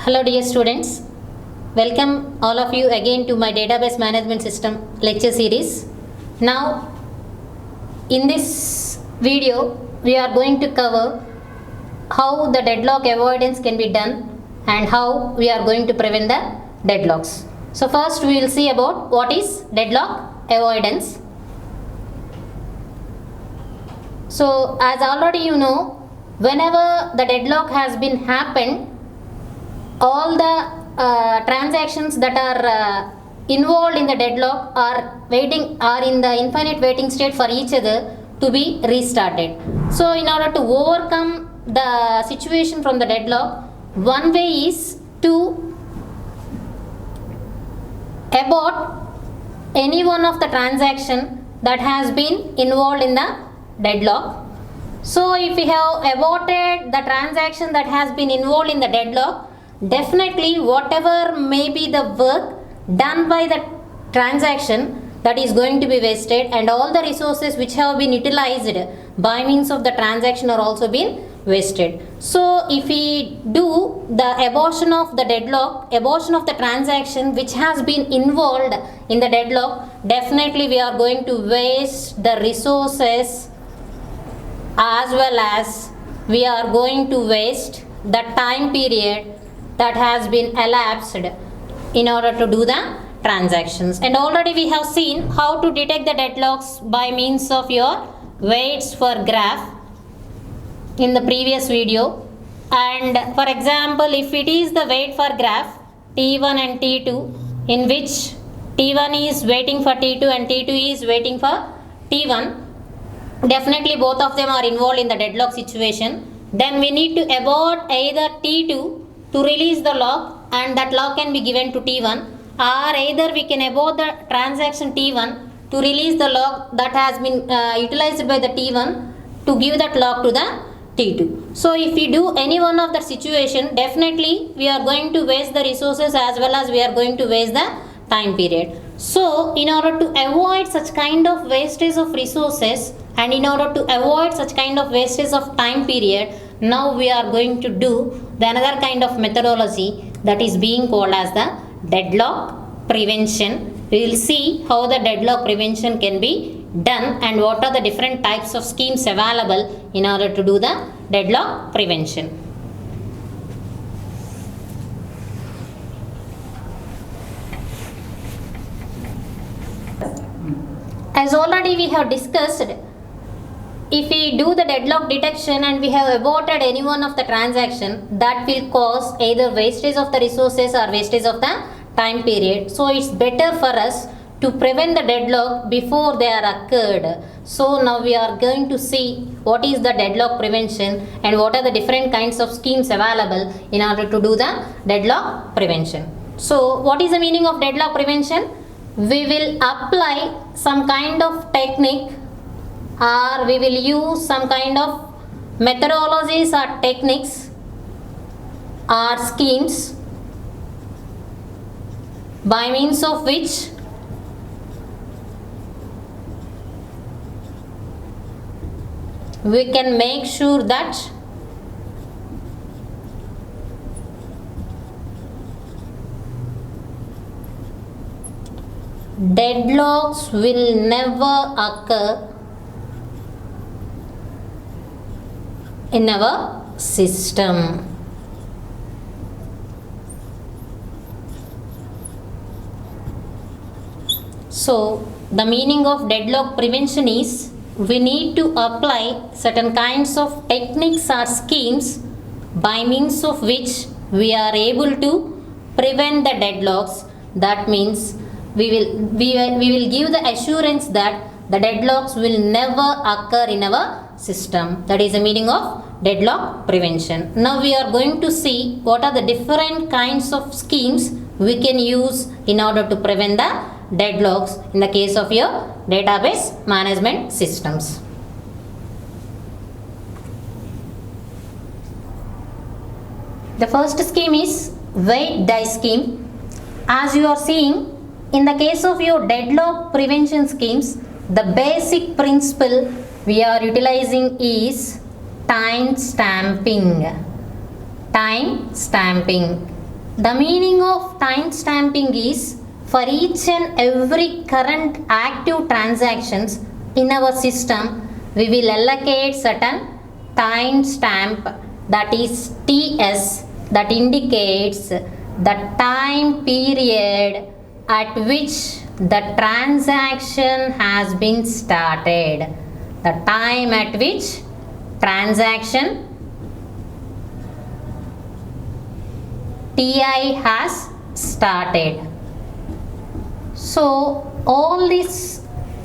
Hello dear students, welcome all of you again to my database management system lecture series. Now in this video we are going to cover how the deadlock avoidance can be done and how we are going to prevent the deadlocks. So first we will see about what is deadlock avoidance. So as already you know, whenever the deadlock has been happened, all the transactions that are involved in the deadlock are in the infinite waiting state for each other to be restarted. So in order to overcome the situation from the deadlock, one way is to abort any one of the transaction that has been involved in the deadlock. So if we have aborted the transaction that has been involved in the deadlock, definitely whatever may be the work done by the transaction, that is going to be wasted, and all the resources which have been utilized by means of the transaction are also been wasted. So if we do the abortion of the deadlock, abortion of the transaction which has been involved in the deadlock, definitely we are going to waste the resources as well as we are going to waste the time period that has been elapsed in order to do the transactions. And already we have seen how to detect the deadlocks by means of your waits for graph in the previous video. And for example, if it is the wait for graph T1 and T2, in which T1 is waiting for T2 and T2 is waiting for T1, definitely both of them are involved in the deadlock situation. Then we need to abort either T2 to release the lock, and that lock can be given to T1, or either we can abort the transaction T1 to release the lock that has been utilized by the T1 to give that lock to the T2. So if we do any one of the situation, definitely we are going to waste the resources as well as we are going to waste the time period. So in order to avoid such kind of wastage of resources and in order to avoid such kind of wastage of time period, now we are going to do the another kind of methodology that is being called as the deadlock prevention. We will see how the deadlock prevention can be done and what are the different types of schemes available in order to do the deadlock prevention. As already we have discussed, if we do the deadlock detection and we have aborted any one of the transaction, that will cause either wastage of the resources or wastage of the time period. So it's better for us to prevent the deadlock before they are occurred. So now we are going to see what is the deadlock prevention and what are the different kinds of schemes available in order to do the deadlock prevention. So what is the meaning of deadlock prevention? We will apply some kind of technique, or we will use some kind of methodologies or techniques or schemes by means of which we can make sure that deadlocks will never occur in our system. So the meaning of deadlock prevention is we need to apply certain kinds of techniques or schemes by means of which we are able to prevent the deadlocks. That means we will give the assurance that the deadlocks will never occur in our system. That is the meaning of deadlock prevention. Now we are going to see what are the different kinds of schemes we can use in order to prevent the deadlocks in the case of your database management systems. The first scheme is wait die scheme. As you are seeing, in the case of your deadlock prevention schemes, the basic principle we are utilizing is time stamping. Time stamping. The meaning of time stamping is for each and every current active transactions in our system, we will allocate certain time stamp, that is TS, that indicates the time period at which the transaction has been started. The time at which transaction TI has started. So all these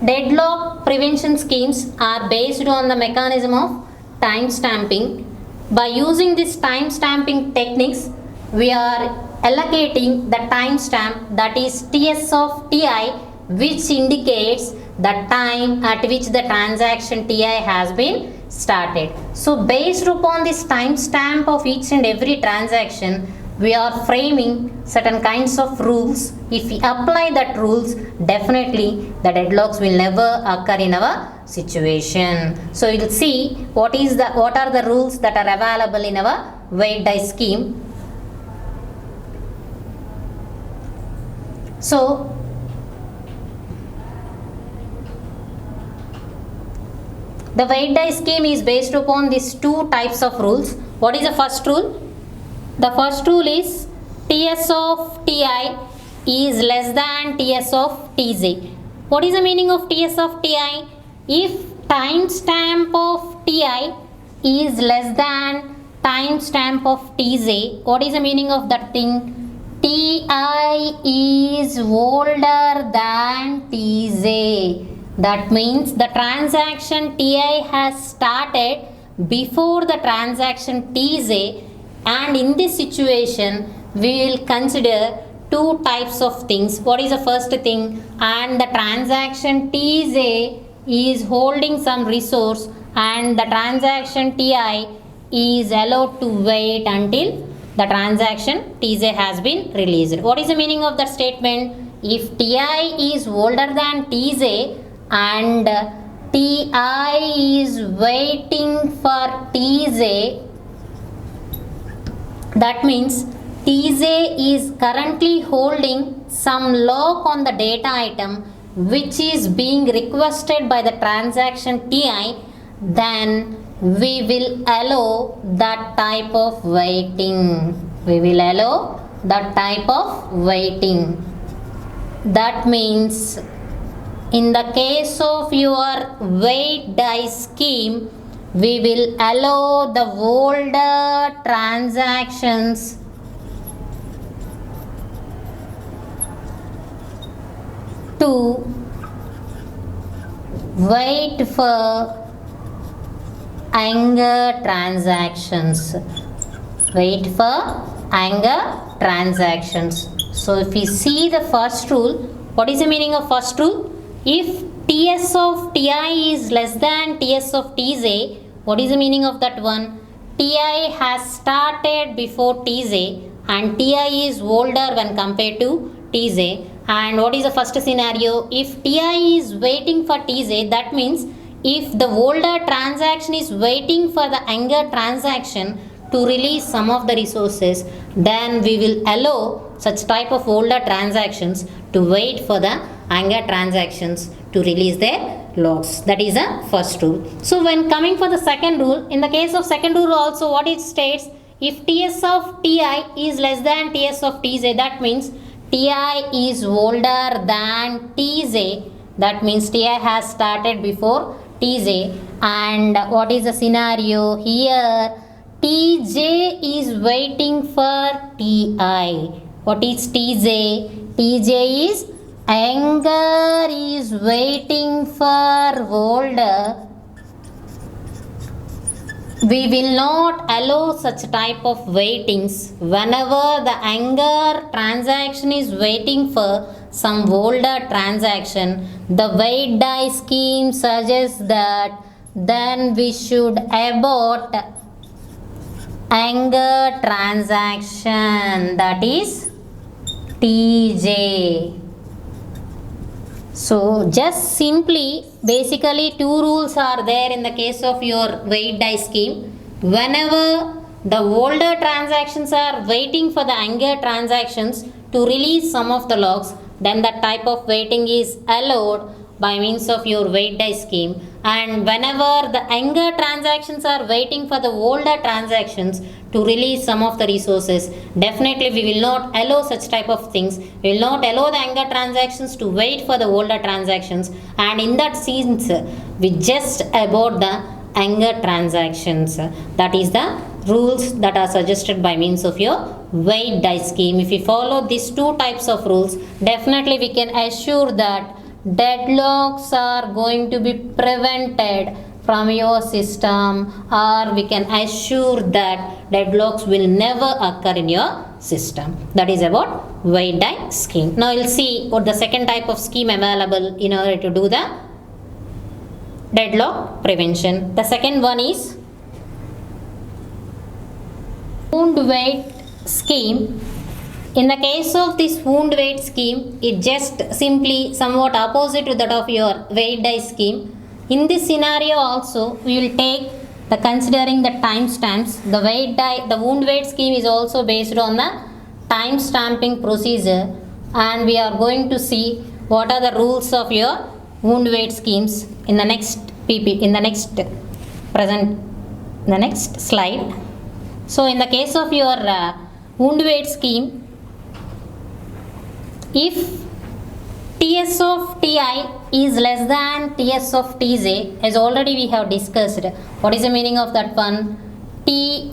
deadlock prevention schemes are based on the mechanism of time stamping. By using this time stamping techniques, we are allocating the time stamp, that is TS of TI, which indicates the time at which the transaction TI has been started. So based upon this time stamp of each and every transaction, we are framing certain kinds of rules. If we apply that rules, definitely the deadlocks will never occur in our situation. So we will see what are the rules that are available in our weight die scheme. So the weight die scheme is based upon these two types of rules. What is the first rule? The first rule is TS of TI is less than TS of TJ. What is the meaning of TS of TI? If timestamp of TI is less than timestamp of TJ, what is the meaning of that thing? TI is older than TJ. That means the transaction TI has started before the transaction TJ, and in this situation we will consider two types of things. What is the first thing? And the transaction TJ is holding some resource and the transaction TI is allowed to wait until the transaction TJ has been released. What is the meaning of that statement? If TI is older than TJ and TI is waiting for TJ, that means TJ is currently holding some lock on the data item which is being requested by the transaction TI, then we will allow that type of waiting. We will allow that type of waiting. That means in the case of your weight die scheme, we will allow the older transactions to wait for younger transactions. Wait for younger transactions. So if we see the first rule, what is the meaning of first rule? If TS of TI is less than TS of TJ, what is the meaning of that one? TI has started before TJ and TI is older when compared to TJ. And what is the first scenario? If TI is waiting for TJ, that means if the older transaction is waiting for the younger transaction to release some of the resources, then we will allow such type of older transactions to wait for the younger transactions to release their locks. That is the first rule. So when coming for the second rule, in the case of second rule also, what it states, if TS of TI is less than TS of TJ, that means TI is older than TJ. That means TI has started before TJ. And what is the scenario here? TJ is waiting for TI. What is TJ? TJ is younger is waiting for older. We will not allow such type of waitings. Whenever the younger transaction is waiting for some older transaction, the weight die scheme suggests that then we should abort younger transaction, that is TJ. So just simply, basically two rules are there in the case of your weight die scheme. Whenever the older transactions are waiting for the younger transactions to release some of the logs, then that type of waiting is allowed by means of your wait die scheme. And whenever the younger transactions are waiting for the older transactions to release some of the resources, definitely we will not allow such type of things. We will not allow the younger transactions to wait for the older transactions, and in that sense we just abort the younger transactions. That is the rules that are suggested by means of your wait die scheme. If we follow these two types of rules, definitely we can assure that deadlocks are going to be prevented from your system, or we can assure that deadlocks will never occur in your system. That is about wait die scheme. Now we'll see what the second type of scheme available in order to do the deadlock prevention. The second one is wound wait scheme. In the case of this wound wait scheme, it just simply somewhat opposite to that of your wait die scheme. In this scenario also, we will take the considering the timestamps. The wait die, the wound wait scheme is also based on the time stamping procedure, and we are going to see what are the rules of your wound wait schemes in the next next slide. So in the case of your wound wait scheme, if Ts of Ti is less than Ts of Tj, as already we have discussed, what is the meaning of that one? Ti